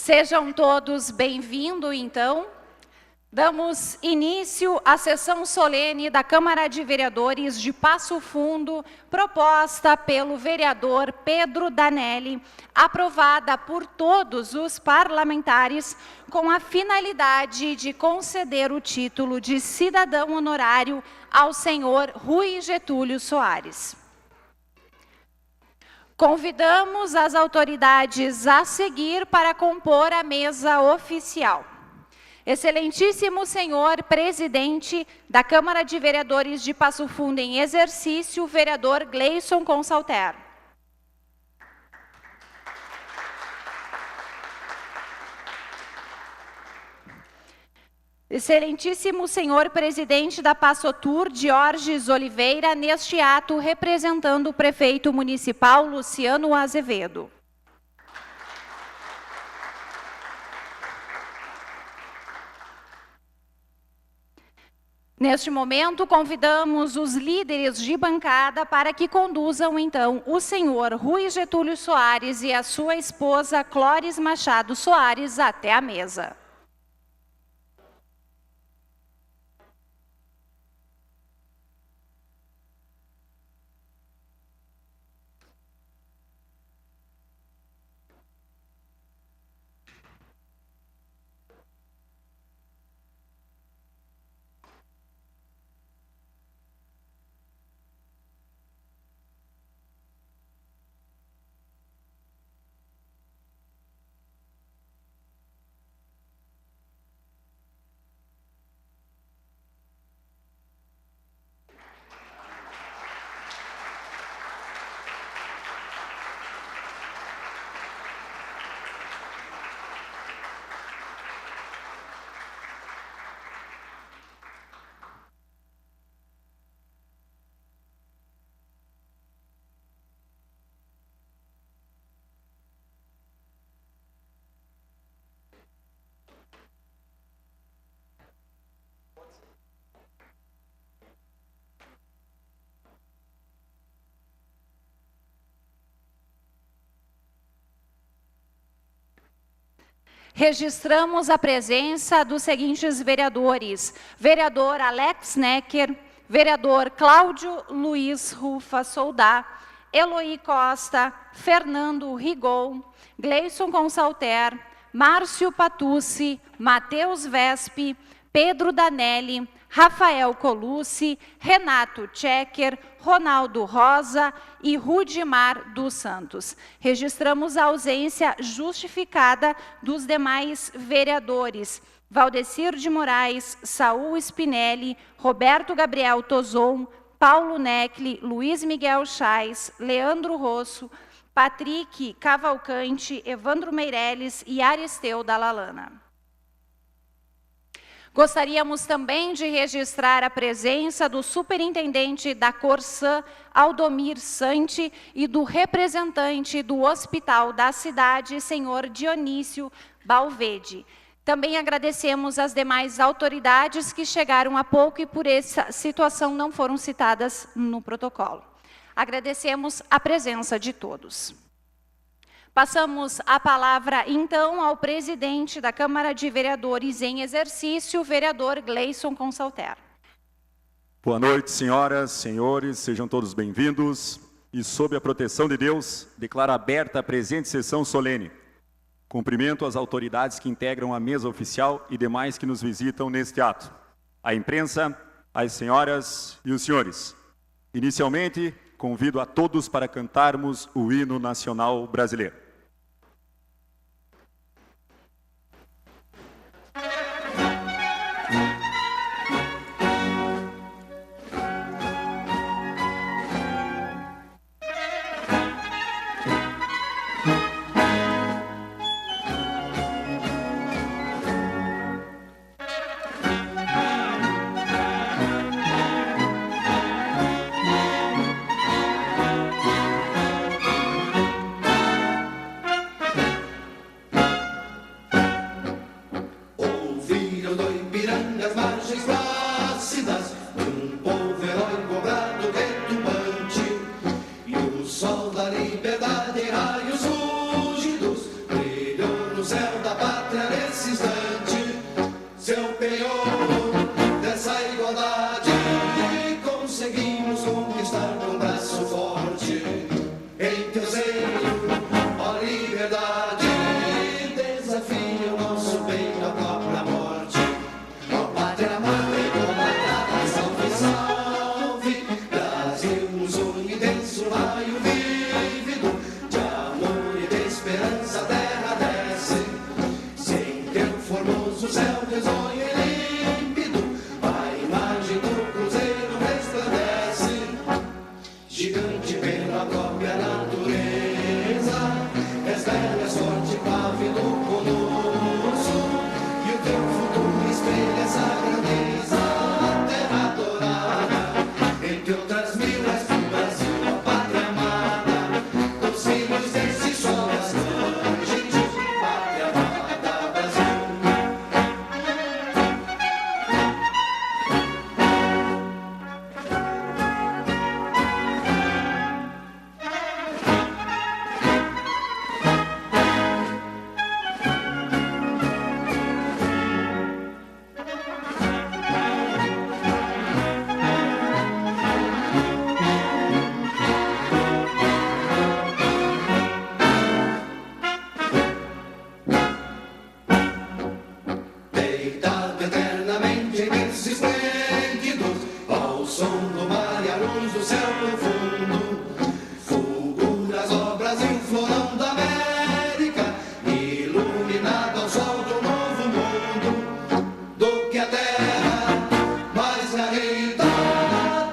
Sejam todos bem-vindos, então. Damos início à sessão solene da Câmara de Vereadores de Passo Fundo, proposta pelo vereador Pedro Danelli, aprovada por todos os parlamentares, com a finalidade de conceder o título de cidadão honorário ao senhor Rui Getúlio Soares. Convidamos as autoridades a seguir para compor a mesa oficial. Excelentíssimo senhor presidente da Câmara de Vereadores de Passo Fundo em exercício, vereador Gleison Consalter. Excelentíssimo senhor presidente da Passotur, Diorges Oliveira, neste ato representando o prefeito municipal, Luciano Azevedo. Neste momento, convidamos os líderes de bancada para que conduzam, então, o senhor Rui Getúlio Soares e a sua esposa, Clóris Machado Soares, até a mesa. Registramos a presença dos seguintes vereadores: vereador Alex Necker, vereador Cláudio Luiz Rufa Soldá, Eloy Costa, Fernando Rigon, Gleison Consalter, Márcio Patucci, Matheus Vespe, Pedro Danelli, Rafael Colucci, Renato Checker, Ronaldo Rosa e Rudimar dos Santos. Registramos a ausência justificada dos demais vereadores: Valdecir de Moraes, Saul Spinelli, Roberto Gabriel Tozon, Paulo Necli, Luiz Miguel Chais, Leandro Rosso, Patrick Cavalcante, Evandro Meirelles e Aristeu Dalalana. Gostaríamos também de registrar a presença do superintendente da Corsã, Aldomir Santi, e do representante do Hospital da Cidade, senhor Dionísio Balvede. Também agradecemos as demais autoridades que chegaram há pouco e por essa situação não foram citadas no protocolo. Agradecemos a presença de todos. Passamos a palavra, então, ao presidente da Câmara de Vereadores em exercício, vereador Gleison Consalter. Boa noite, senhoras, senhores, sejam todos bem-vindos. E, sob a proteção de Deus, declaro aberta a presente sessão solene. Cumprimento as autoridades que integram a mesa oficial e demais que nos visitam neste ato. A imprensa, as senhoras e os senhores. Inicialmente, convido a todos para cantarmos o hino nacional brasileiro. conseguimos conquistar com braço forte. Em teu seio, ó liberdade, desafia o nosso peito à própria morte. Ó pátria amada e comandada, salve, salve. Brasil nos une denso raio vívido, de amor e de esperança a terra desce. Sem teu formoso céu risonho e límpido, a imagem do cruzeiro resplandece. Gigante pela própria natureza, és bela, és forte, pávido conosco, e o teu futuro espelha essa grandeza, terra adorada, entre outras mil és do Brasil, a pátria amada, dos filhos desse sol, as mães de pátria amada, Brasil. Deitado eternamente em berço esplêndido, ao som do mar e a luz do céu profundo, fulgura as obras em florão da América, iluminado ao sol de um novo mundo, do que a terra mais garrida,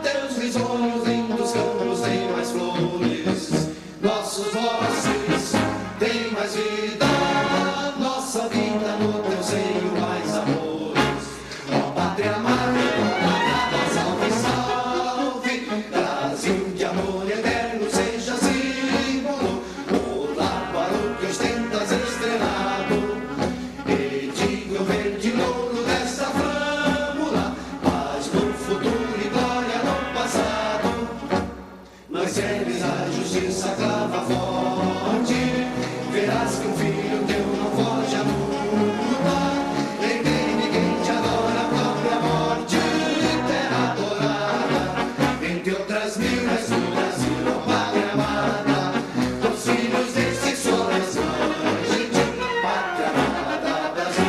teus risonhos lindos campos têm mais flores, nossos vozes têm mais vida, nossa vida no teu seio mais amores. Ó pátria amada e comandada, salve, salve. Brasil de amor eterno seja símbolo, o lábaro que ostentas estrelado, e diga o verde e ouro desta flâmula, paz no futuro e glória no passado. Nós eres a justiça clava forte, verás que um filho teu não foge à luta, em quem ninguém te adora, a própria morte, terra adorada, entre outras mil és do Brasil, ó pátria amada, dos filhos desse sol, és mãe de pátria amada, Brasil.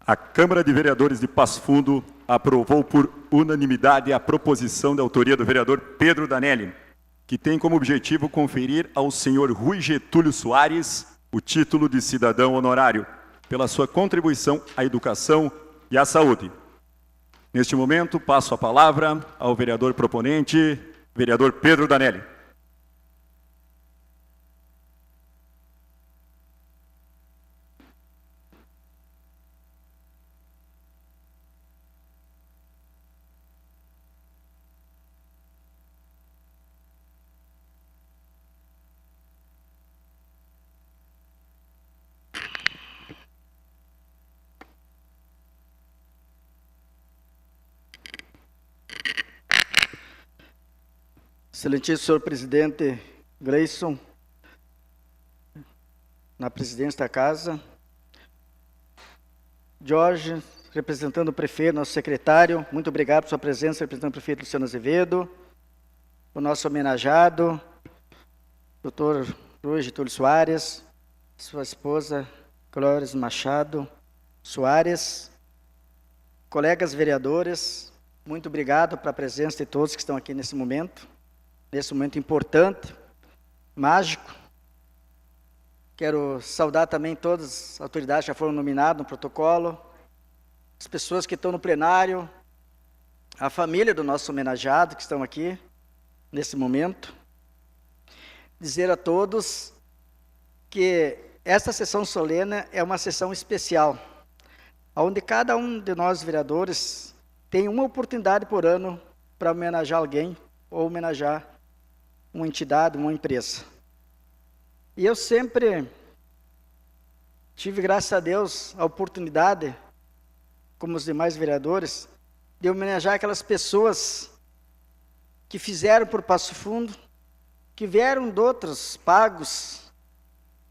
A Câmara de Vereadores de Passo Fundo aprovou por unanimidade a proposição de autoria do vereador Pedro Danelli, que tem como objetivo conferir ao senhor Rui Getúlio Soares o título de cidadão honorário, pela sua contribuição à educação e à saúde. Neste momento, passo a palavra ao vereador proponente, vereador Pedro Danelli. Excelentíssimo senhor presidente Gleison, na presidência da casa, Jorge, representando o prefeito, nosso secretário, muito obrigado por sua presença, representando o prefeito Luciano Azevedo, o nosso homenageado, doutor Rui Getúlio Soares, sua esposa Clóris Machado Soares, colegas vereadores, muito obrigado pela presença de todos que estão aqui nesse momento importante, mágico. Quero saudar também todas as autoridades que já foram nominadas no protocolo, as pessoas que estão no plenário, a família do nosso homenageado que estão aqui nesse momento. Dizer a todos que esta sessão solene é uma sessão especial, onde cada um de nós vereadores tem uma oportunidade por ano para homenagear alguém ou homenagear uma entidade, uma empresa. E eu sempre tive, graças a Deus, a oportunidade, como os demais vereadores, de homenagear aquelas pessoas que fizeram por Passo Fundo, que vieram de outros pagos,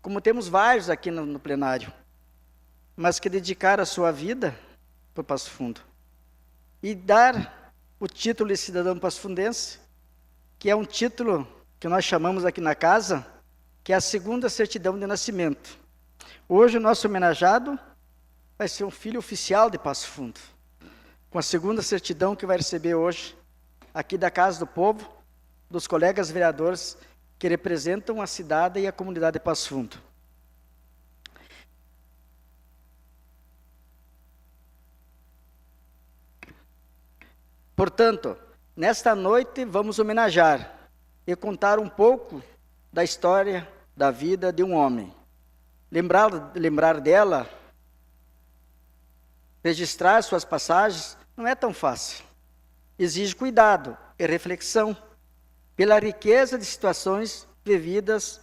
como temos vários aqui no plenário, mas que dedicaram a sua vida para o Passo Fundo. E dar o título de cidadão passofundense, que é um título que nós chamamos aqui na casa, que é a segunda certidão de nascimento. Hoje o nosso homenageado vai ser um filho oficial de Passo Fundo, com a segunda certidão que vai receber hoje, aqui da Casa do Povo, dos colegas vereadores que representam a cidade e a comunidade de Passo Fundo. Portanto, nesta noite vamos homenagear e contar um pouco da história da vida de um homem. Lembrar dela, registrar suas passagens, não é tão fácil. Exige cuidado e reflexão pela riqueza de situações vividas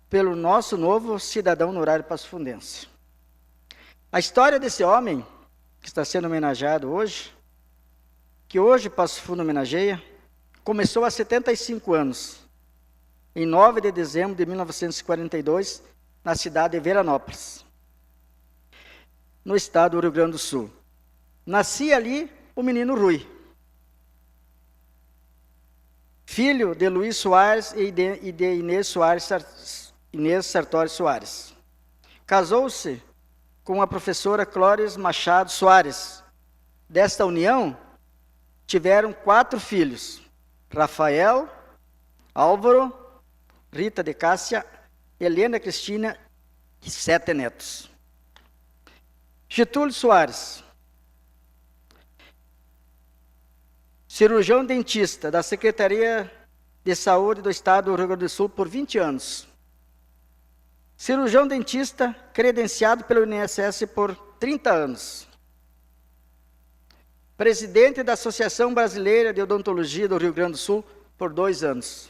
pelo nosso novo cidadão no horário passofundense. A história desse homem, que está sendo homenageado hoje, que hoje Passo Fundo homenageia, começou há 75 anos, em 9 de dezembro de 1942, na cidade de Veranópolis, no estado do Rio Grande do Sul. Nascia ali o menino Rui, filho de Luiz Soares e de Inês Sartori Soares. Casou-se com a professora Clóris Machado Soares. Desta união, tiveram 4 filhos: Rafael, Álvaro, Rita de Cássia, Helena Cristina e 7 netos. Getúlio Soares, cirurgião dentista da Secretaria de Saúde do Estado do Rio Grande do Sul por 20 anos. Cirurgião dentista credenciado pelo INSS por 30 anos. Presidente da Associação Brasileira de Odontologia do Rio Grande do Sul por 2 anos.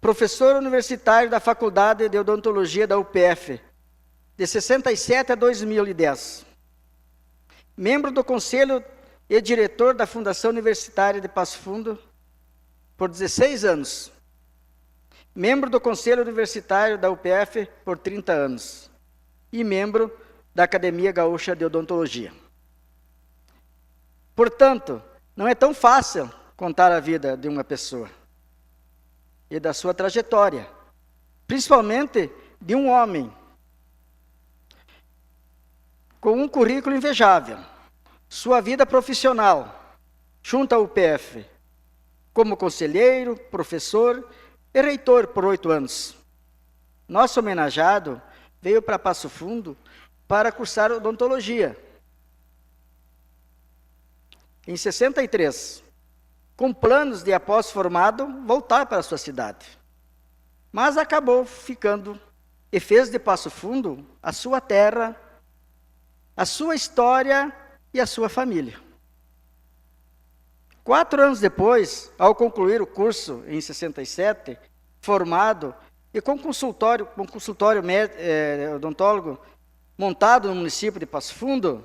Professor universitário da Faculdade de Odontologia da UPF, de 67 a 2010. Membro do Conselho e diretor da Fundação Universitária de Passo Fundo por 16 anos. Membro do Conselho Universitário da UPF por 30 anos. E membro da Academia Gaúcha de Odontologia. Portanto, não é tão fácil contar a vida de uma pessoa e da sua trajetória, principalmente de um homem com um currículo invejável. Sua vida profissional, junto à UPF, como conselheiro, professor e reitor por 8 anos. Nosso homenageado veio para Passo Fundo para cursar odontologia. Em 63, com planos de, após formado, voltar para a sua cidade. Mas acabou ficando e fez de Passo Fundo a sua terra, a sua história e a sua família. 4 anos depois, ao concluir o curso em 67, formado e com consultório odontólogo montado no município de Passo Fundo,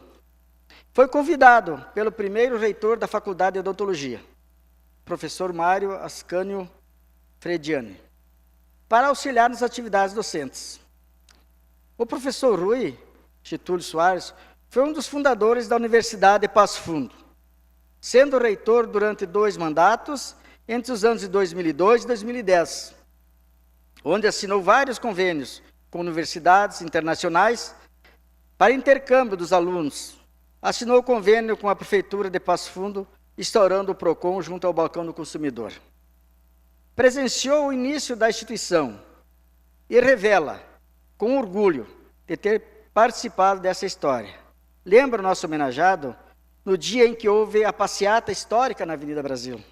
foi convidado pelo primeiro reitor da Faculdade de Odontologia, professor Mário Ascânio Frediani, para auxiliar nas atividades docentes. O professor Rui Getúlio Soares foi um dos fundadores da Universidade de Passo Fundo, sendo reitor durante 2 mandatos, entre os anos de 2002 e 2010, onde assinou vários convênios com universidades internacionais para intercâmbio dos alunos. Assinou convênio com a Prefeitura de Passo Fundo, instaurando o PROCON junto ao Balcão do Consumidor. Presenciou o início da instituição e revela, com orgulho, de ter participado dessa história. Lembra o nosso homenageado no dia em que houve a passeata histórica na Avenida Brasil,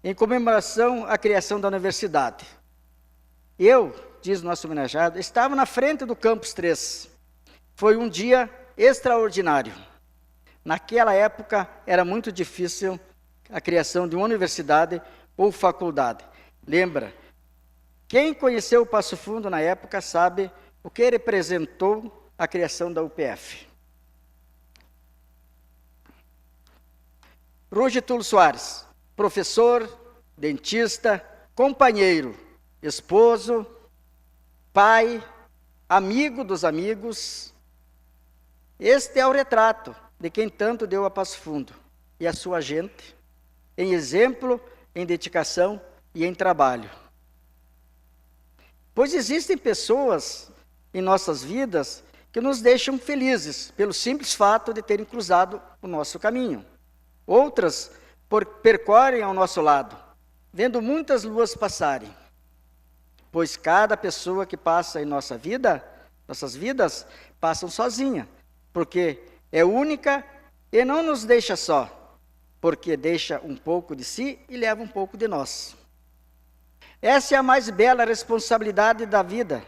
em comemoração à criação da universidade. Eu, diz o nosso homenageado, estava na frente do Campus 3. Foi um dia extraordinário. Naquela época, era muito difícil a criação de uma universidade ou faculdade. Lembra? Quem conheceu o Passo Fundo na época sabe o que representou a criação da UPF. Rui Getúlio Soares, professor, dentista, companheiro, esposo, pai, amigo dos amigos. Este é o retrato de quem tanto deu a Passo Fundo e a sua gente, em exemplo, em dedicação e em trabalho. Pois existem pessoas em nossas vidas que nos deixam felizes pelo simples fato de terem cruzado o nosso caminho. Outras percorrem ao nosso lado, vendo muitas luas passarem. Pois cada pessoa que passa em nossas vidas, passam sozinha, porque é única e não nos deixa só, porque deixa um pouco de si e leva um pouco de nós. Essa é a mais bela responsabilidade da vida,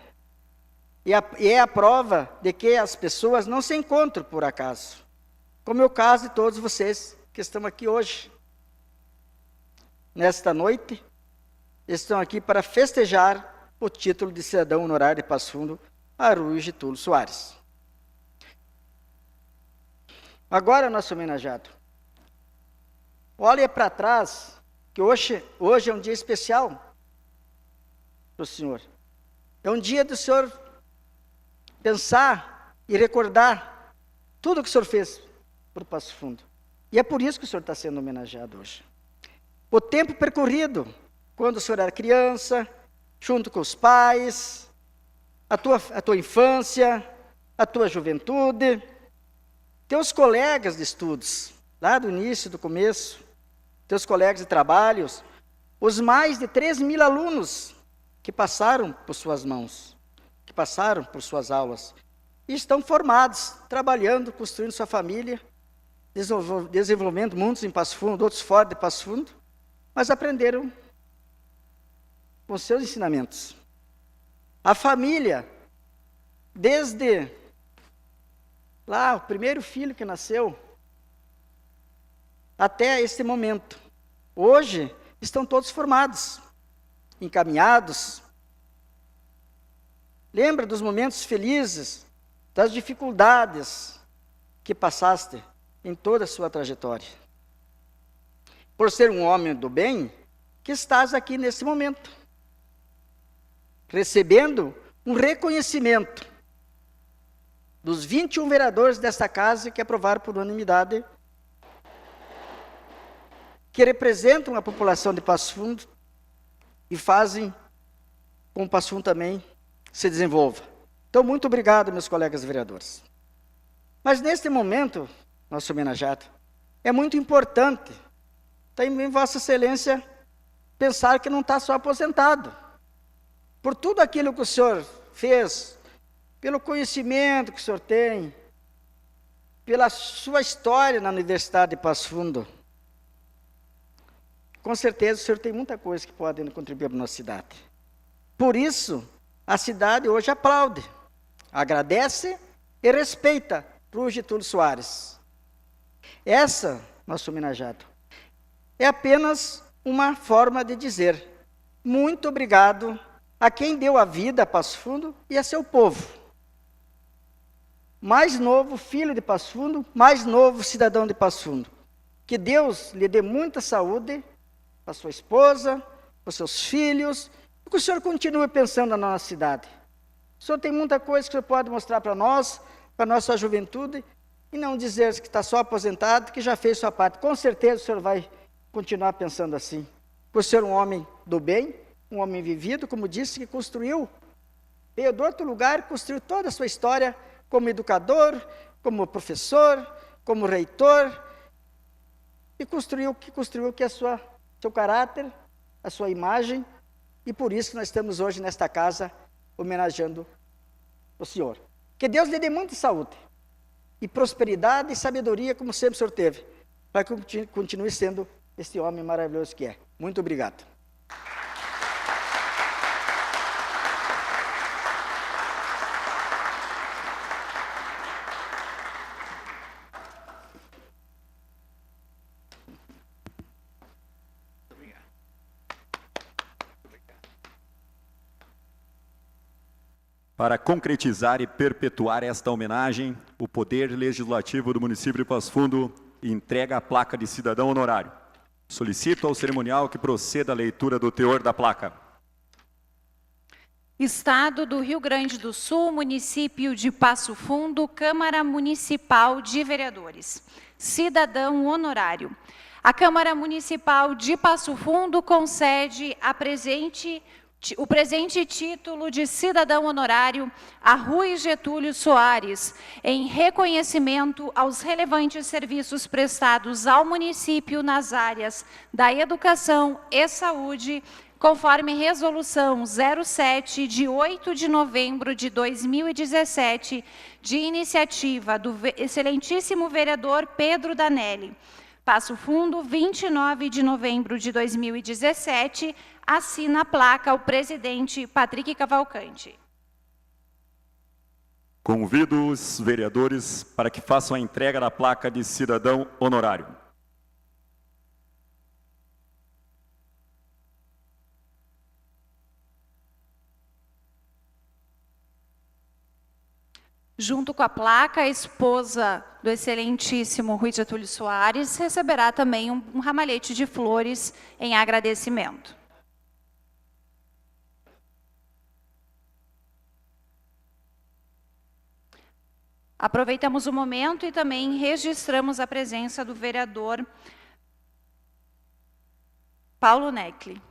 e é a prova de que as pessoas não se encontram por acaso, como é o caso de todos vocês que estão aqui hoje. Nesta noite, estão aqui para festejar o título de cidadão honorário de Passo Fundo a Rui Getúlio Soares. Agora, nosso homenageado, olhe para trás, que hoje é um dia especial para o senhor. É um dia do senhor pensar e recordar tudo o que o senhor fez para o Passo Fundo. E é por isso que o senhor está sendo homenageado hoje. O tempo percorrido, quando o senhor era criança, junto com os pais, a tua infância, a tua juventude, teus colegas de estudos, lá do início, do começo, teus colegas de trabalhos, os mais de 3.000 alunos que passaram por suas mãos, que passaram por suas aulas, e estão formados, trabalhando, construindo sua família, desenvolvendo muitos em Passo Fundo, outros fora de Passo Fundo, mas aprenderam com seus ensinamentos. A família, desde lá, o primeiro filho que nasceu, até este momento, hoje, estão todos formados, encaminhados. Lembra dos momentos felizes, das dificuldades que passaste em toda a sua trajetória. Por ser um homem do bem, que estás aqui nesse momento, recebendo um reconhecimento dos 21 vereadores desta casa que aprovaram por unanimidade, que representam a população de Passo Fundo e fazem com que o Passo Fundo também se desenvolva. Então, muito obrigado, meus colegas vereadores. Mas neste momento, nosso homenageado, é muito importante também Vossa Excelência pensar que não está só aposentado. Por tudo aquilo que o senhor fez, pelo conhecimento que o senhor tem, pela sua história na Universidade de Passo Fundo, com certeza o senhor tem muita coisa que pode contribuir para a nossa cidade. Por isso, a cidade hoje aplaude, agradece e respeita Rui Getúlio Soares. Essa, nosso homenageado, é apenas uma forma de dizer muito obrigado a quem deu a vida a Passo Fundo e a seu povo. Mais novo filho de Passo Fundo, mais novo cidadão de Passo Fundo. Que Deus lhe dê muita saúde, a sua esposa, os seus filhos, e que o senhor continue pensando na nossa cidade. O senhor tem muita coisa que o senhor pode mostrar para nós, para a nossa juventude, e não dizer que está só aposentado, que já fez sua parte. Com certeza o senhor vai continuar pensando assim. Por ser um homem do bem, um homem vivido, como disse, que construiu, veio de outro lugar, construiu toda a sua história como educador, como professor, como reitor, e construiu que é seu caráter, a sua imagem, e por isso nós estamos hoje nesta casa homenageando o senhor. Que Deus lhe dê muita saúde, e prosperidade e sabedoria, como sempre o senhor teve, para que continue sendo este homem maravilhoso que é. Muito obrigado. Para concretizar e perpetuar esta homenagem, o Poder Legislativo do município de Passo Fundo e entrega a placa de cidadão honorário. Solicito ao cerimonial que proceda a leitura do teor da placa. Estado do Rio Grande do Sul, município de Passo Fundo, Câmara Municipal de Vereadores. Cidadão honorário. A Câmara Municipal de Passo Fundo concede o presente título de cidadão honorário a Rui Getúlio Soares, em reconhecimento aos relevantes serviços prestados ao município nas áreas da educação e saúde, conforme Resolução 07, de 8 de novembro de 2017, de iniciativa do excelentíssimo vereador Pedro Danelli. Passo Fundo, 29 de novembro de 2017, assina a placa o presidente Patrick Cavalcante. Convido os vereadores para que façam a entrega da placa de cidadão honorário. Junto com a placa, a esposa do excelentíssimo Rui Getúlio Soares receberá também um ramalhete de flores em agradecimento. Aproveitamos o momento e também registramos a presença do vereador Paulo Necli.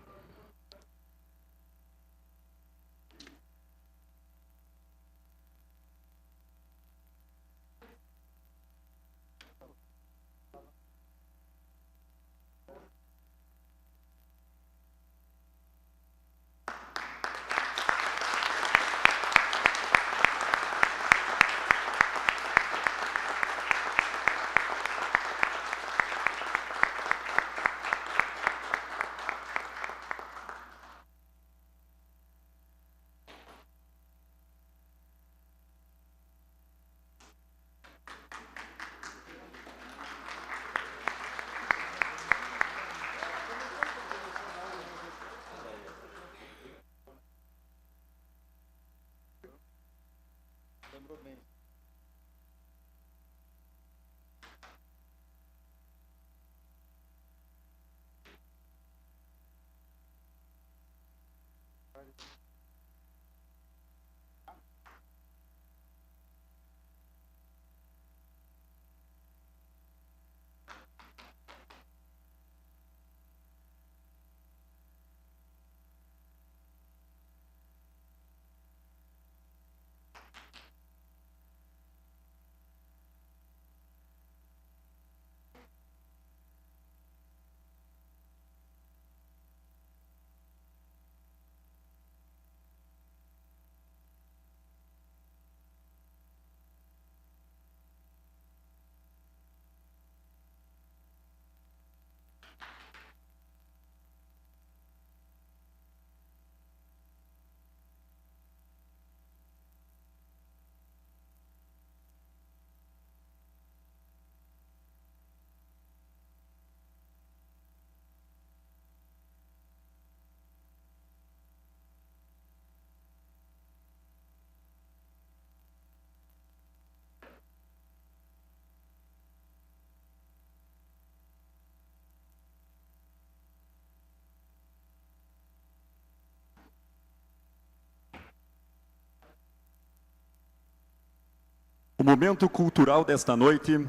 O momento cultural desta noite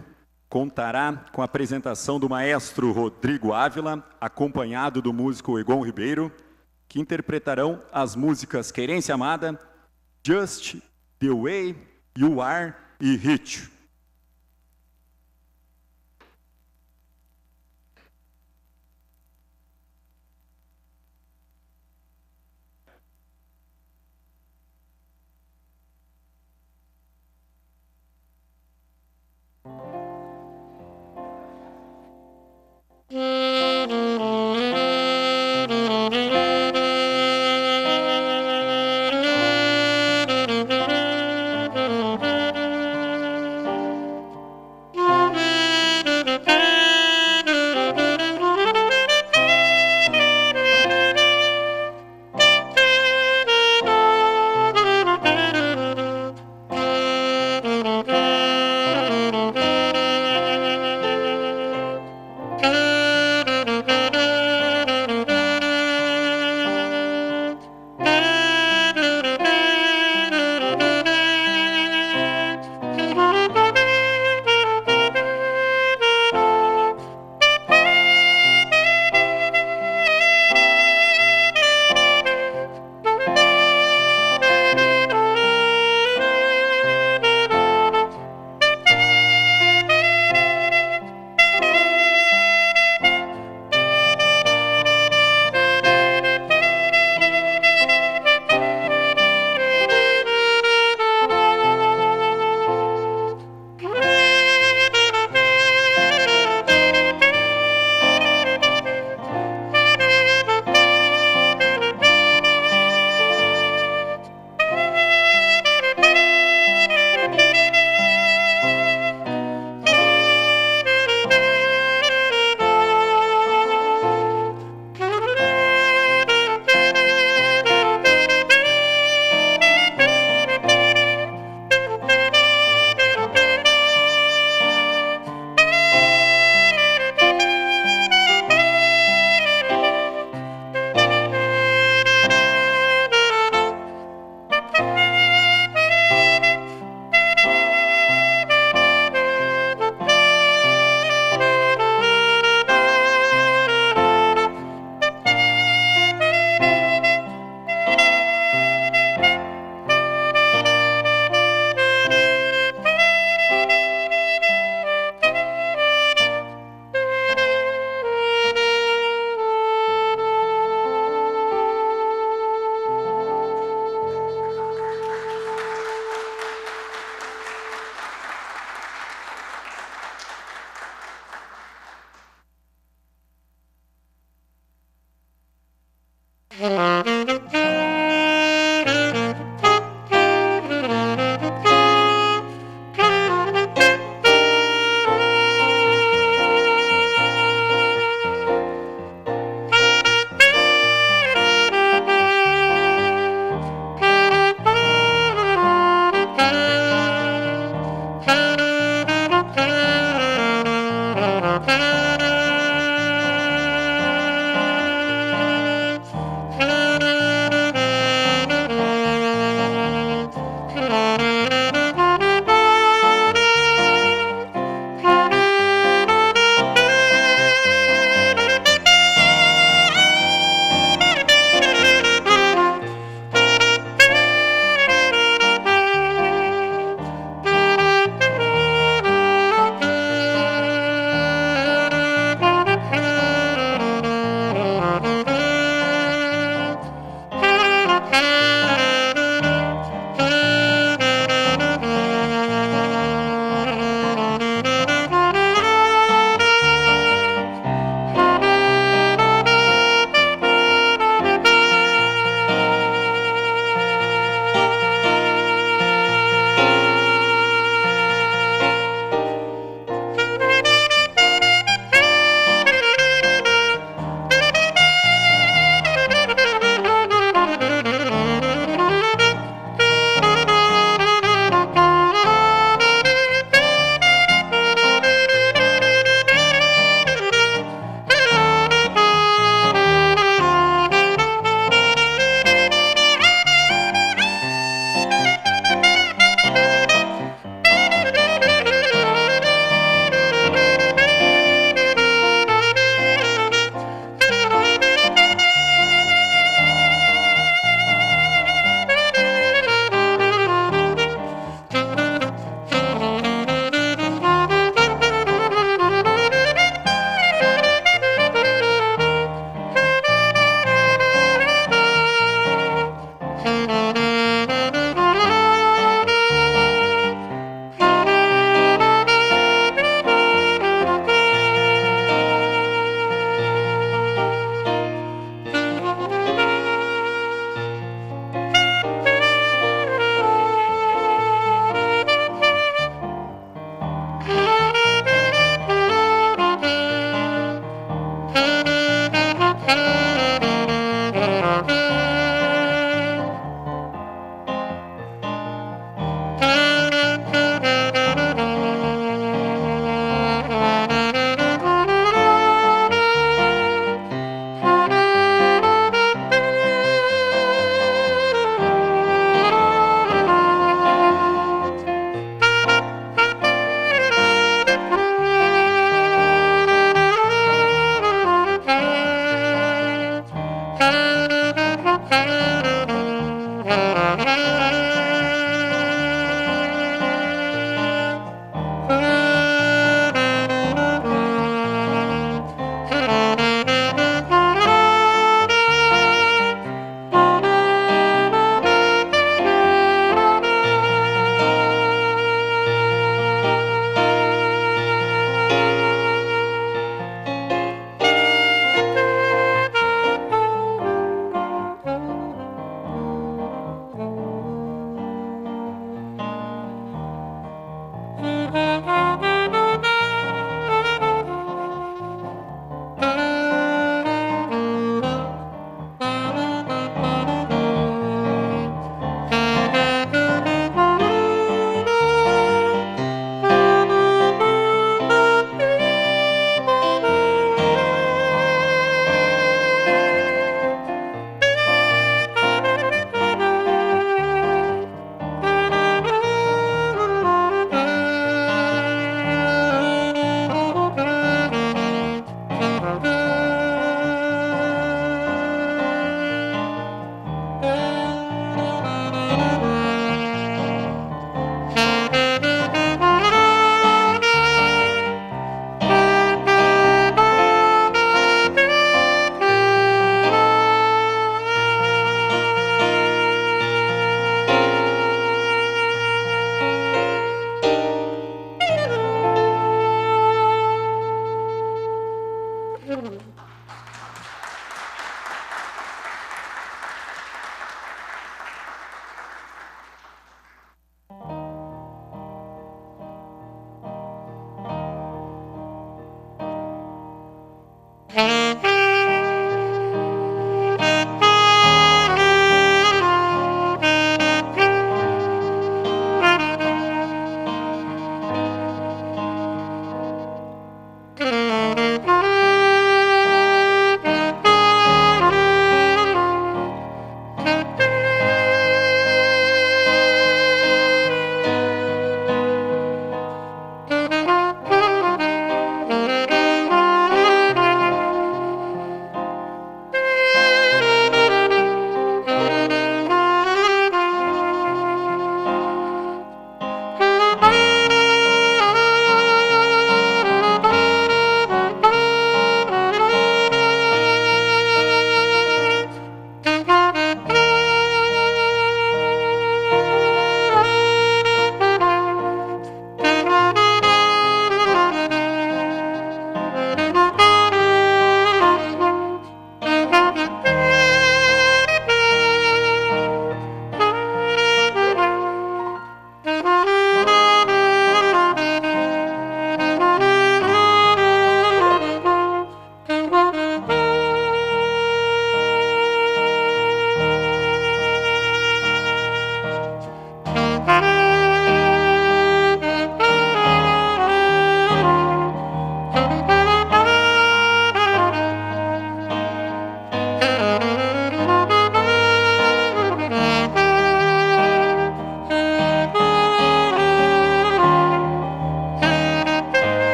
contará com a apresentação do maestro Rodrigo Ávila, acompanhado do músico Egon Ribeiro, que interpretarão as músicas Querência Amada, Just the Way You Are e Hit.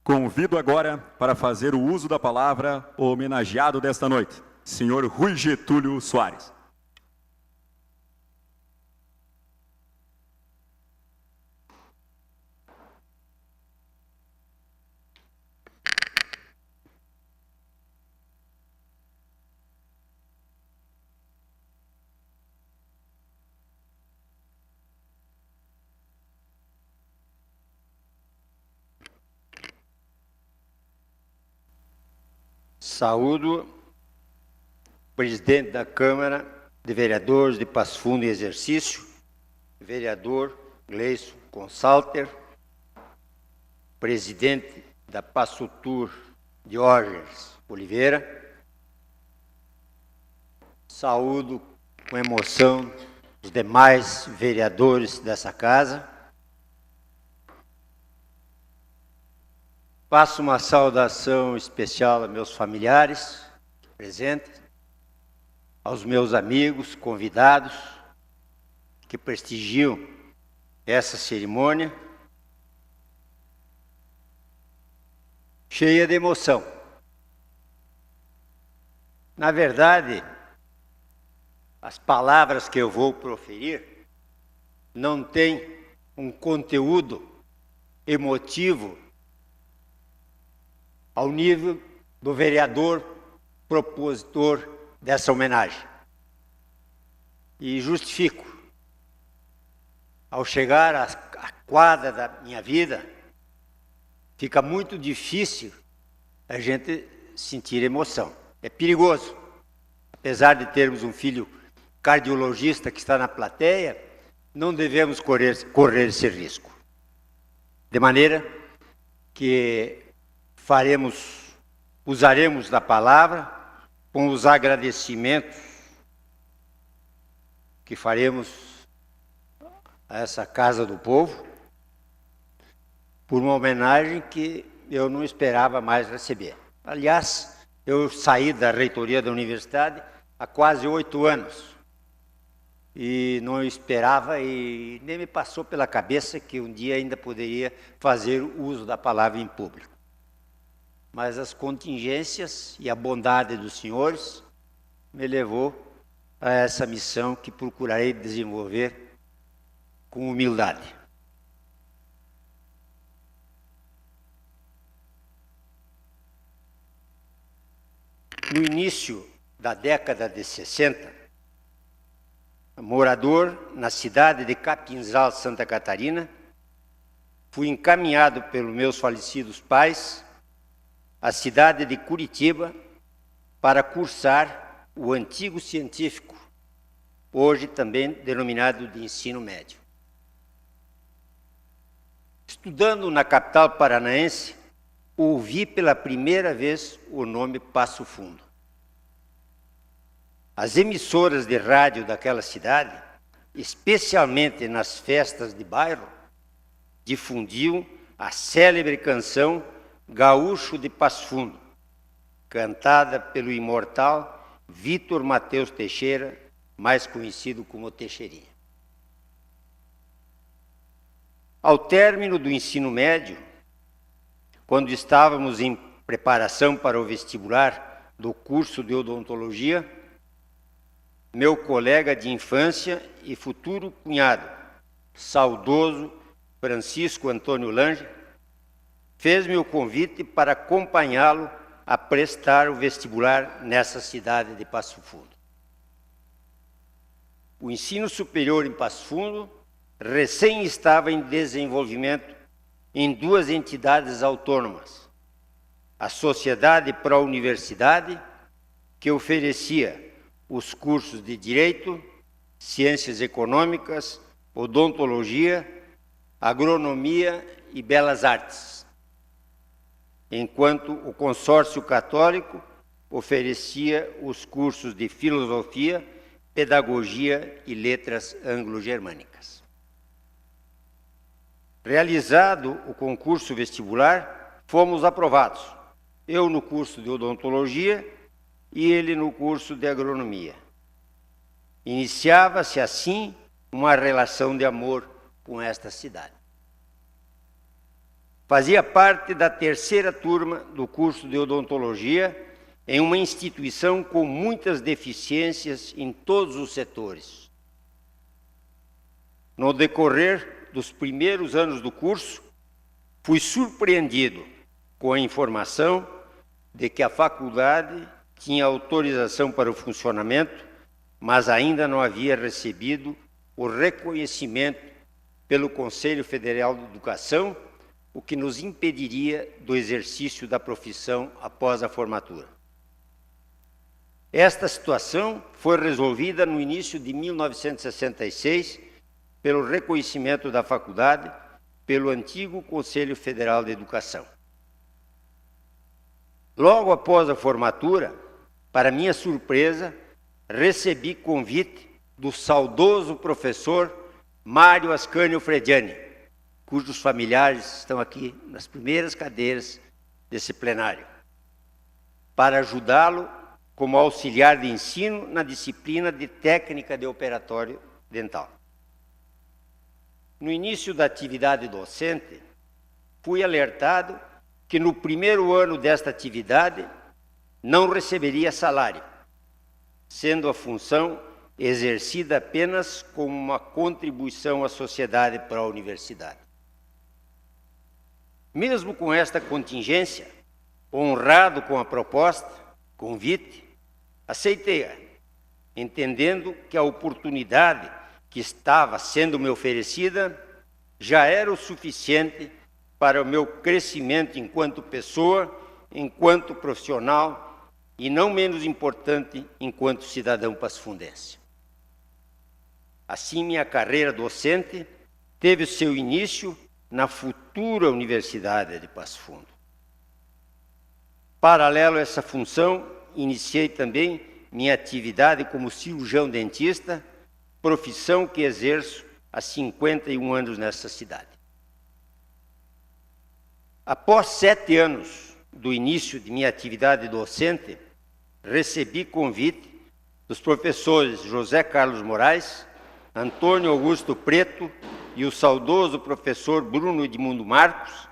Convido agora para fazer o uso da palavra o homenageado desta noite, senhor Rui Getúlio Soares. Saúdo o presidente da Câmara de Vereadores de Passo Fundo em exercício, vereador Gleison Consalter, presidente da Passotur, Diógenes Oliveira. Saúdo com emoção os demais vereadores dessa casa. Faço uma saudação especial a meus familiares presentes, aos meus amigos, convidados, que prestigiam essa cerimônia, cheia de emoção. Na verdade, as palavras que eu vou proferir não têm um conteúdo emotivo ao nível do vereador propositor dessa homenagem. E justifico. Ao chegar à quadra da minha vida, fica muito difícil a gente sentir emoção. É perigoso. Apesar de termos um filho cardiologista que está na plateia, não devemos correr esse risco. De maneira que usaremos da palavra com os agradecimentos que faremos a essa Casa do Povo por uma homenagem que eu não esperava mais receber. Aliás, eu saí da reitoria da universidade há quase 8 anos e não esperava e nem me passou pela cabeça que um dia ainda poderia fazer uso da palavra em público. Mas as contingências e a bondade dos senhores me levou a essa missão que procurarei desenvolver com humildade. No início da década de 60, morador na cidade de Capinzal, Santa Catarina, fui encaminhado pelos meus falecidos pais à cidade de Curitiba para cursar o antigo científico, hoje também denominado de ensino médio. Estudando na capital paranaense, ouvi pela primeira vez o nome Passo Fundo. As emissoras de rádio daquela cidade, especialmente nas festas de bairro, difundiam a célebre canção Gaúcho de Passo Fundo, cantada pelo imortal Vítor Mateus Teixeira, mais conhecido como Teixeirinha. Ao término do ensino médio, quando estávamos em preparação para o vestibular do curso de odontologia, meu colega de infância e futuro cunhado, saudoso Francisco Antônio Lange, fez-me o convite para acompanhá-lo a prestar o vestibular nessa cidade de Passo Fundo. O ensino superior em Passo Fundo recém estava em desenvolvimento em 2 entidades autônomas. A Sociedade Pró-Universidade, que oferecia os cursos de Direito, Ciências Econômicas, Odontologia, Agronomia e Belas Artes, enquanto o Consórcio Católico oferecia os cursos de Filosofia, Pedagogia e Letras Anglo-Germânicas. Realizado o concurso vestibular, fomos aprovados, eu no curso de Odontologia e ele no curso de Agronomia. Iniciava-se assim uma relação de amor com esta cidade. Fazia parte da terceira turma do curso de odontologia em uma instituição com muitas deficiências em todos os setores. No decorrer dos primeiros anos do curso, fui surpreendido com a informação de que a faculdade tinha autorização para o funcionamento, mas ainda não havia recebido o reconhecimento pelo Conselho Federal de Educação, o que nos impediria do exercício da profissão após a formatura. Esta situação foi resolvida no início de 1966 pelo reconhecimento da faculdade pelo antigo Conselho Federal de Educação. Logo após a formatura, para minha surpresa, recebi convite do saudoso professor Mário Ascânio Frediani, cujos familiares estão aqui nas primeiras cadeiras desse plenário, para ajudá-lo como auxiliar de ensino na disciplina de técnica de operatório dental. No início da atividade docente, fui alertado que no primeiro ano desta atividade não receberia salário, sendo a função exercida apenas como uma contribuição à sociedade para a universidade. Mesmo com esta contingência, honrado com a proposta, convite, aceitei-a, entendendo que a oportunidade que estava sendo me oferecida já era o suficiente para o meu crescimento enquanto pessoa, enquanto profissional e, não menos importante, enquanto cidadão passo-fundense. Assim, minha carreira docente teve o seu início na futura Universidade de Passo Fundo. Paralelo a essa função, iniciei também minha atividade como cirurgião dentista, profissão que exerço há 51 anos nessa cidade. Após 7 anos do início de minha atividade docente, recebi convite dos professores José Carlos Moraes, Antônio Augusto Preto e o saudoso professor Bruno Edmundo Marcos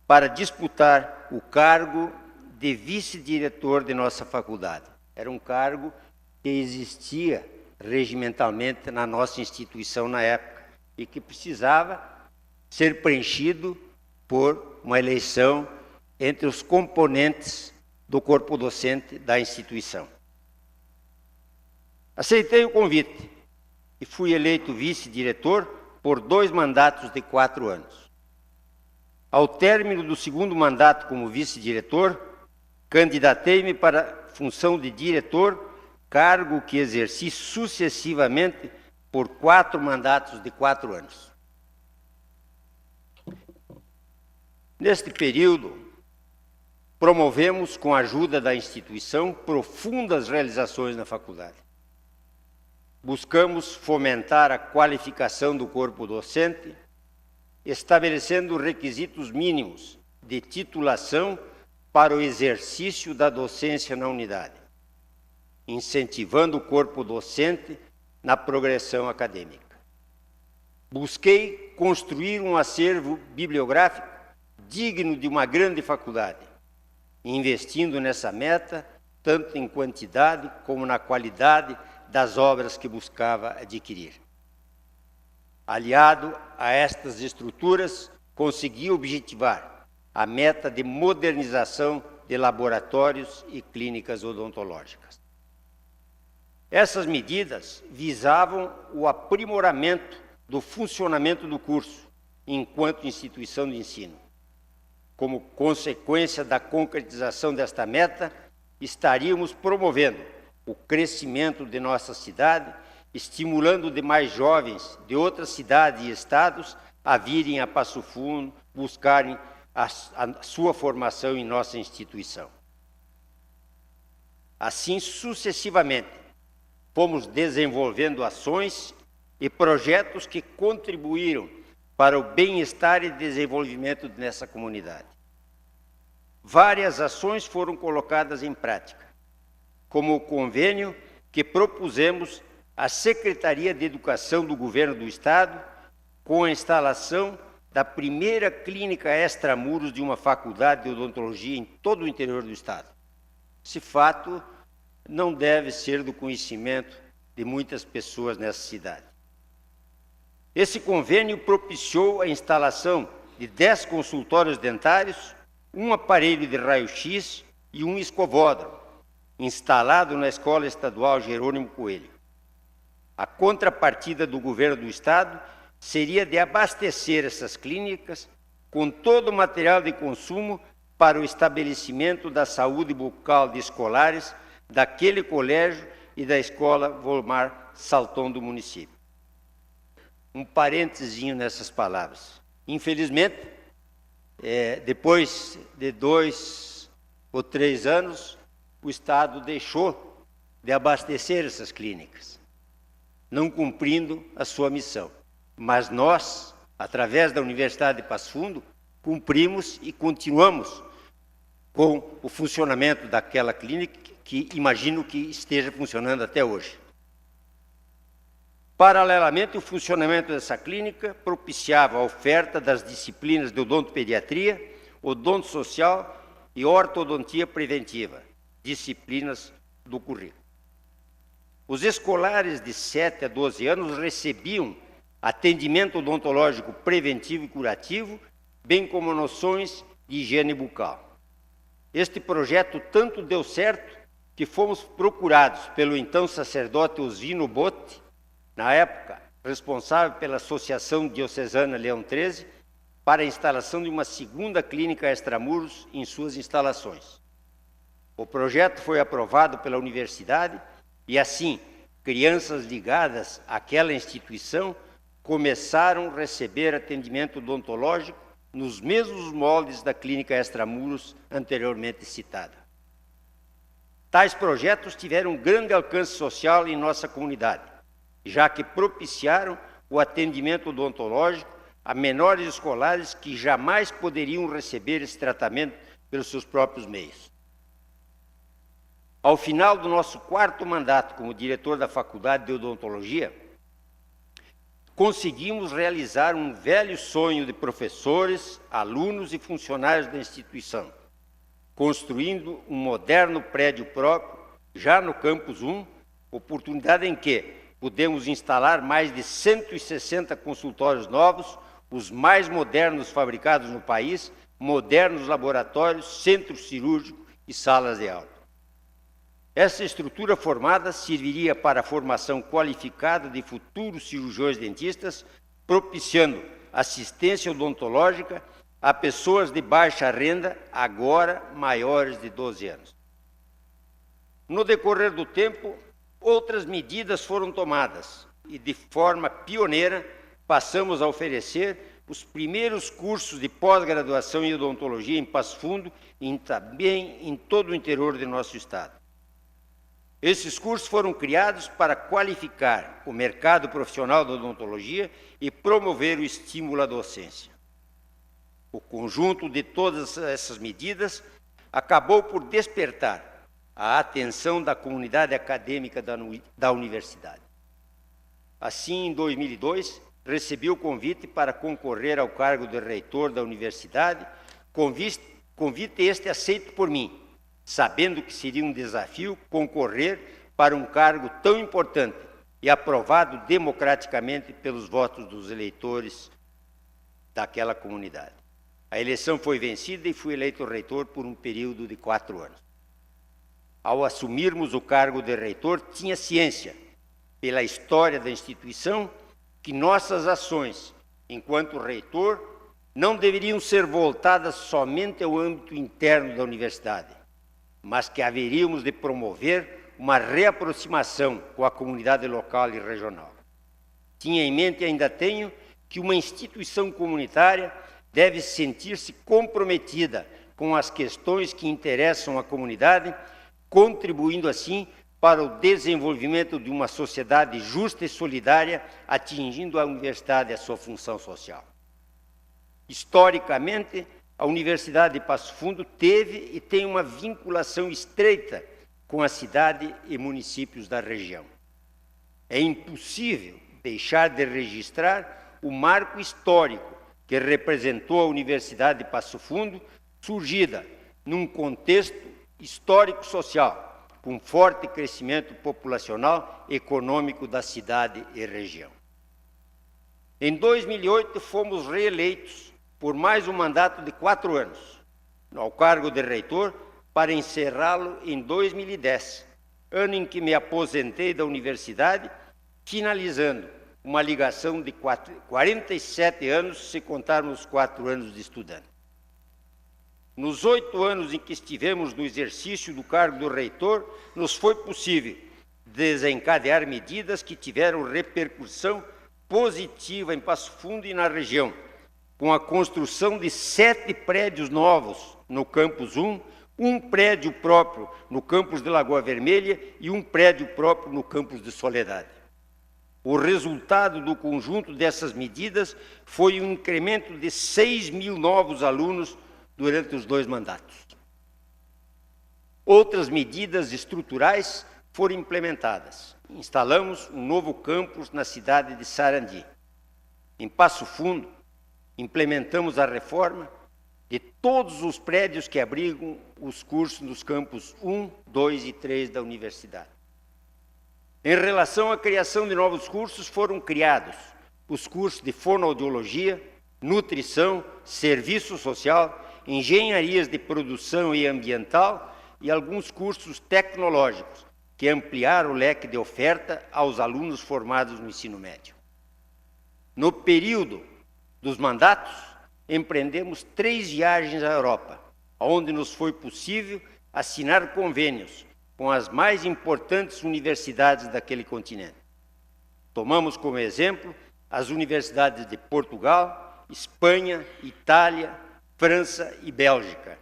para disputar o cargo de vice-diretor de nossa faculdade. Era um cargo que existia regimentalmente na nossa instituição na época e que precisava ser preenchido por uma eleição entre os componentes do corpo docente da instituição. Aceitei o convite e fui eleito vice-diretor por 2 mandatos de 4 anos. Ao término do segundo mandato como vice-diretor, candidatei-me para a função de diretor, cargo que exerci sucessivamente por 4 mandatos de 4 anos. Neste período, promovemos, com a ajuda da instituição, profundas realizações na faculdade. Buscamos fomentar a qualificação do corpo docente, estabelecendo requisitos mínimos de titulação para o exercício da docência na unidade, incentivando o corpo docente na progressão acadêmica. Busquei construir um acervo bibliográfico digno de uma grande faculdade, investindo nessa meta tanto em quantidade como na qualidade das obras que buscava adquirir. Aliado a estas estruturas, consegui objetivar a meta de modernização de laboratórios e clínicas odontológicas. Essas medidas visavam o aprimoramento do funcionamento do curso enquanto instituição de ensino. Como consequência da concretização desta meta, estaríamos promovendo o crescimento de nossa cidade, estimulando demais jovens de outras cidades e estados a virem a Passo Fundo, buscarem a sua formação em nossa instituição. Assim, sucessivamente, fomos desenvolvendo ações e projetos que contribuíram para o bem-estar e desenvolvimento nessa comunidade. Várias ações foram colocadas em prática, como o convênio que propusemos à Secretaria de Educação do Governo do Estado com a instalação da primeira clínica extramuros de uma faculdade de odontologia em todo o interior do Estado. Esse fato não deve ser do conhecimento de muitas pessoas nessa cidade. Esse convênio propiciou a instalação de 10 consultórios dentários, um aparelho de raio-x e um escovódromo, instalado na Escola Estadual Jerônimo Coelho. A contrapartida do governo do Estado seria de abastecer essas clínicas com todo o material de consumo para o estabelecimento da saúde bucal de escolares daquele colégio e da Escola Volmar Salton do município. Um parentezinho nessas palavras. Infelizmente, depois de 2 ou 3 anos, o Estado deixou de abastecer essas clínicas, não cumprindo a sua missão. Mas nós, através da Universidade de Passo Fundo, cumprimos e continuamos com o funcionamento daquela clínica, que imagino que esteja funcionando até hoje. Paralelamente, o funcionamento dessa clínica propiciava a oferta das disciplinas de odontopediatria, odonto social e ortodontia preventiva, disciplinas do currículo. Os escolares de 7 a 12 anos recebiam atendimento odontológico preventivo e curativo, bem como noções de higiene bucal. Este projeto tanto deu certo que fomos procurados pelo então sacerdote Osvino Botti, na época responsável pela Associação Diocesana Leão XIII, para a instalação de uma segunda clínica extramuros em suas instalações. O projeto foi aprovado pela universidade e, assim, crianças ligadas àquela instituição começaram a receber atendimento odontológico nos mesmos moldes da clínica extramuros anteriormente citada. Tais projetos tiveram grande alcance social em nossa comunidade, já que propiciaram o atendimento odontológico a menores escolares que jamais poderiam receber esse tratamento pelos seus próprios meios. Ao final do nosso 4º mandato como diretor da Faculdade de Odontologia, conseguimos realizar um velho sonho de professores, alunos e funcionários da instituição, construindo um moderno prédio próprio, já no Campus 1, oportunidade em que pudemos instalar mais de 160 consultórios novos, os mais modernos fabricados no país, modernos laboratórios, centro cirúrgico e salas de aula. Essa estrutura formada serviria para a formação qualificada de futuros cirurgiões dentistas, propiciando assistência odontológica a pessoas de baixa renda, agora maiores de 12 anos. No decorrer do tempo, outras medidas foram tomadas e, de forma pioneira, passamos a oferecer os primeiros cursos de pós-graduação em odontologia em Passo Fundo e também em todo o interior do nosso estado. Esses cursos foram criados para qualificar o mercado profissional da odontologia e promover o estímulo à docência. O conjunto de todas essas medidas acabou por despertar a atenção da comunidade acadêmica da universidade. Assim, em 2002, recebi o convite para concorrer ao cargo de reitor da universidade, convite este aceito por mim, sabendo que seria um desafio concorrer para um cargo tão importante e aprovado democraticamente pelos votos dos eleitores daquela comunidade. A eleição foi vencida e fui eleito reitor por um período de 4 anos. Ao assumirmos o cargo de reitor, tinha ciência, pela história da instituição, que nossas ações, enquanto reitor, não deveriam ser voltadas somente ao âmbito interno da universidade, mas que haveríamos de promover uma reaproximação com a comunidade local e regional. Tinha em mente e ainda tenho que uma instituição comunitária deve sentir-se comprometida com as questões que interessam a comunidade, contribuindo assim para o desenvolvimento de uma sociedade justa e solidária, atingindo a universidade e a sua função social. Historicamente, a Universidade de Passo Fundo teve e tem uma vinculação estreita com a cidade e municípios da região. É impossível deixar de registrar o marco histórico que representou a Universidade de Passo Fundo, surgida num contexto histórico-social, com forte crescimento populacional e econômico da cidade e região. Em 2008, fomos reeleitos por mais um mandato de 4 anos, ao cargo de reitor, para encerrá-lo em 2010, ano em que me aposentei da universidade, finalizando uma ligação de 47 anos, se contarmos os 4 anos de estudante. Nos 8 anos em que estivemos no exercício do cargo do reitor, nos foi possível desencadear medidas que tiveram repercussão positiva em Passo Fundo e na região, com a construção de 7 prédios novos no Campus 1, um prédio próprio no Campus de Lagoa Vermelha e um prédio próprio no Campus de Soledade. O resultado do conjunto dessas medidas foi um incremento de 6.000 novos alunos durante os 2 mandatos. Outras medidas estruturais foram implementadas. Instalamos um novo campus na cidade de Sarandi. Em Passo Fundo, implementamos a reforma de todos os prédios que abrigam os cursos nos campos 1, 2 e 3 da universidade. Em relação à criação de novos cursos, foram criados os cursos de fonoaudiologia, nutrição, serviço social, engenharias de produção e ambiental e alguns cursos tecnológicos, que ampliaram o leque de oferta aos alunos formados no ensino médio. No período dos mandatos, empreendemos 3 viagens à Europa, onde nos foi possível assinar convênios com as mais importantes universidades daquele continente. Tomamos como exemplo as universidades de Portugal, Espanha, Itália, França e Bélgica.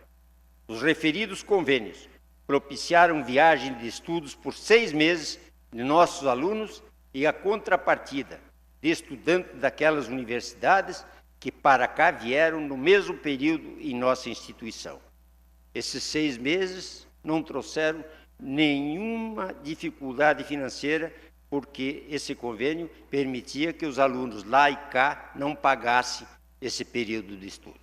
Os referidos convênios propiciaram viagem de estudos por 6 meses de nossos alunos e a contrapartida de estudantes daquelas universidades que para cá vieram no mesmo período em nossa instituição. Esses 6 meses não trouxeram nenhuma dificuldade financeira, porque esse convênio permitia que os alunos lá e cá não pagassem esse período de estudo.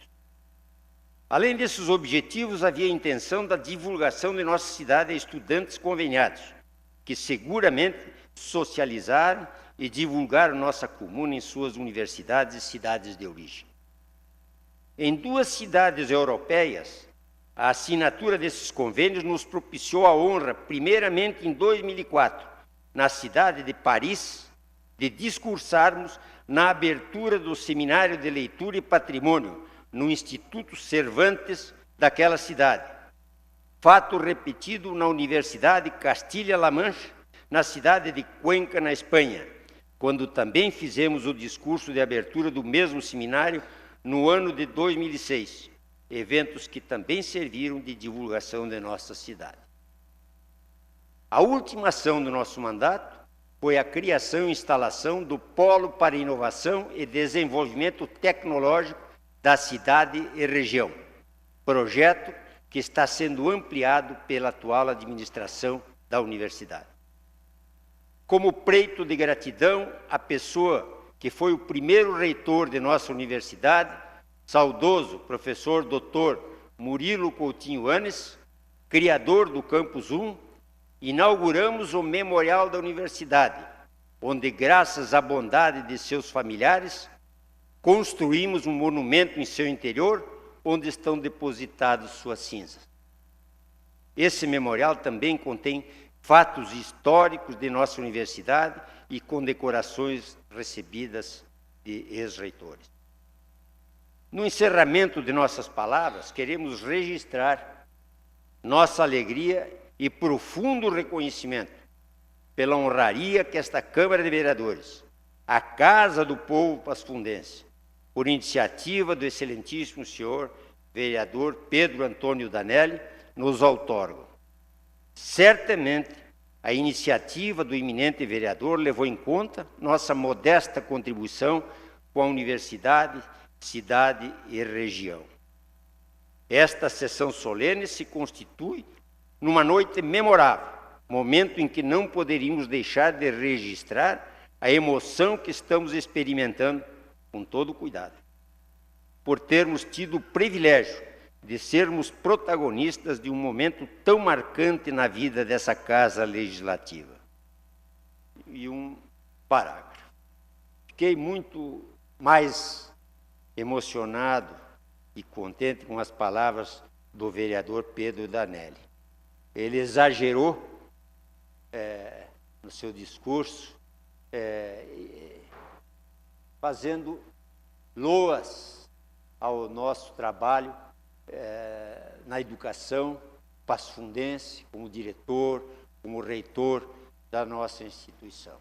Além desses objetivos, havia a intenção da divulgação de nossa cidade a estudantes conveniados, que seguramente socializaram e divulgaram nossa comuna em suas universidades e cidades de origem. Em 2 cidades europeias, a assinatura desses convênios nos propiciou a honra, primeiramente em 2004, na cidade de Paris, de discursarmos na abertura do Seminário de Leitura e Patrimônio, no Instituto Cervantes daquela cidade. Fato repetido na Universidade Castilha-La Mancha, na cidade de Cuenca, na Espanha, quando também fizemos o discurso de abertura do mesmo seminário no ano de 2006, eventos que também serviram de divulgação de nossa cidade. A última ação do nosso mandato foi a criação e instalação do Polo para Inovação e Desenvolvimento Tecnológico da cidade e região, projeto que está sendo ampliado pela atual administração da universidade. Como preito de gratidão à pessoa que foi o primeiro reitor de nossa universidade, saudoso professor Dr. Murilo Coutinho Anes, criador do Campus 1, inauguramos o Memorial da Universidade, onde, graças à bondade de seus familiares, construímos um monumento em seu interior, onde estão depositadas suas cinzas. Esse memorial também contém fatos históricos de nossa universidade e condecorações recebidas de ex-reitores. No encerramento de nossas palavras, queremos registrar nossa alegria e profundo reconhecimento pela honraria que esta Câmara de Vereadores, a Casa do Povo pasfundense, por iniciativa do excelentíssimo senhor vereador Pedro Antônio Danelli, nos outorgam. Certamente, a iniciativa do eminente vereador levou em conta nossa modesta contribuição com a universidade, cidade e região. Esta sessão solene se constitui numa noite memorável, momento em que não poderíamos deixar de registrar a emoção que estamos experimentando com todo cuidado. por termos tido o privilégio de sermos protagonistas de um momento tão marcante na vida dessa Casa Legislativa. E um parágrafo. Fiquei muito mais emocionado e contente com as palavras do vereador Pedro Danelli. Ele exagerou no seu discurso, fazendo loas ao nosso trabalho na educação passo-fundense, como diretor, como reitor da nossa instituição.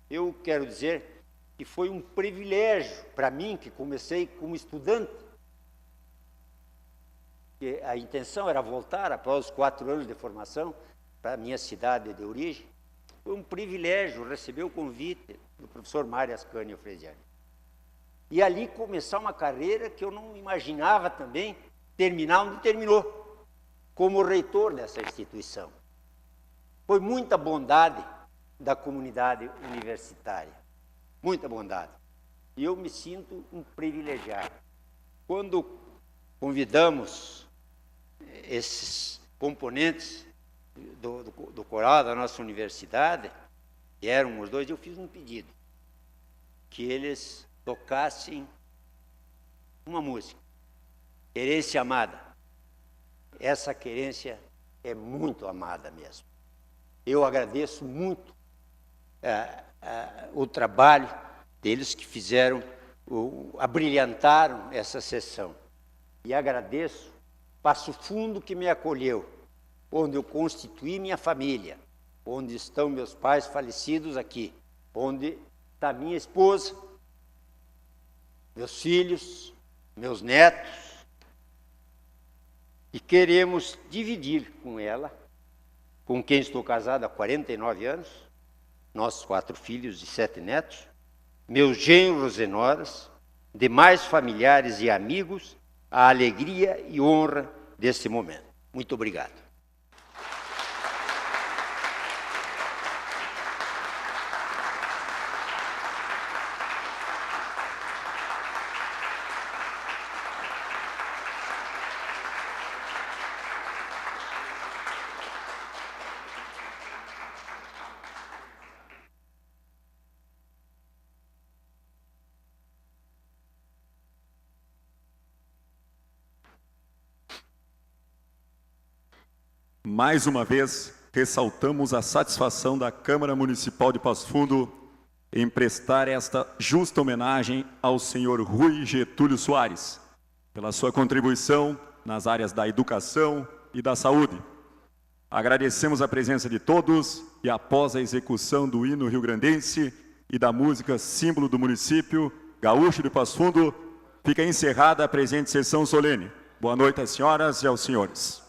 Eu quero dizer que foi um privilégio para mim, que comecei como estudante, que a intenção era voltar após os 4 anos de formação para a minha cidade de origem. Foi um privilégio receber o convite do professor Mário Ascânio Fresiani. E ali começar uma carreira que eu não imaginava também terminar onde terminou, como reitor dessa instituição. Foi muita bondade da comunidade universitária, muita bondade. E eu me sinto um privilegiado. Quando convidamos esses componentes do coral da nossa universidade, e eram os 2, eu fiz um pedido, que eles tocassem uma música, Querência Amada. Essa querência é muito amada mesmo. Eu agradeço muito o trabalho deles que fizeram, abrilhantaram essa sessão. E agradeço Passo Fundo que me acolheu, onde eu constituí minha família, onde estão meus pais falecidos aqui, onde está minha esposa, meus filhos, meus netos, e queremos dividir com ela, com quem estou casado há 49 anos, nossos 4 filhos e 7 netos, meus genros e noras, demais familiares e amigos, a alegria e honra desse momento. Muito obrigado. Mais uma vez, ressaltamos a satisfação da Câmara Municipal de Passo Fundo em prestar esta justa homenagem ao senhor Rui Getúlio Soares, pela sua contribuição nas áreas da educação e da saúde. Agradecemos a presença de todos e, após a execução do hino rio-grandense e da música símbolo do município gaúcho de Passo Fundo, fica encerrada a presente sessão solene. Boa noite às senhoras e aos senhores.